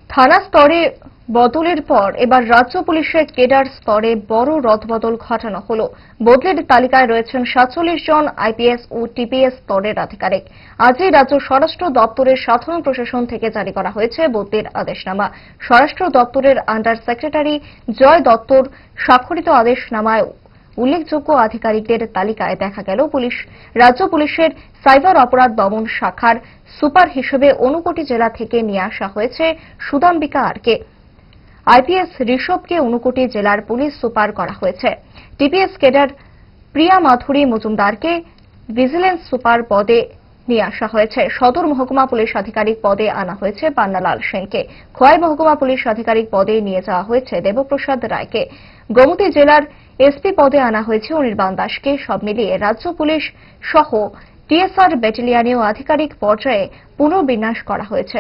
থানা স্তরে বদলের পর এবার রাজ্য পুলিশের কেডার স্তরে বড় রদবদল ঘটানো হলো। বদলির তালিকায় রয়েছেন ৪৭ জন আইপিএস ও টিপিএস স্তরের আধিকারিক। আজই রাজ্য স্বরাষ্ট্র দপ্তরের সাধারণ প্রশাসন থেকে জারি করা হয়েছে বদলির আদেশনামা। স্বরাষ্ট্র দপ্তরের আন্ডার সেক্রেটারি জয় দত্তর স্বাক্ষরিত আদেশনামায় উল্লেখযোগ্য আধিকারিকদের তালিকায় দেখা গেল রাজ্য পুলিশের সাইবার অপরাধ দমন শাখার সুপার হিসেবে ঊনকোটি জেলা থেকে নিয়ে আসা হয়েছে সুদাম্বিকা আরকে। আইপিএস ঋষভকে ঊনকোটি জেলার পুলিশ সুপার করা হয়েছে। টিপিএস কেডার প্রিয়া মাধুরী মজুমদারকে ভিজিলেন্স সুপার পদে নিয়ে আসা হয়েছে। সদর মহকুমা পুলিশ আধিকারিক পদে আনা হয়েছে পান্নালাল সেনকে। খোয়াই মহকুমা পুলিশ আধিকারিক পদে নিয়ে যাওয়া হয়েছে দেবপ্রসাদ রায়কে। গোমতী জেলার এসপি পদে আনা হয়েছে অনির্বাণ দাসকে। সব মিলিয়ে রাজ্য পুলিশ সহ টিএসআর ব্যাটালিয়নেও আধিকারিক পর্যায়ে পুনর্বিন্যাস করা হয়েছে।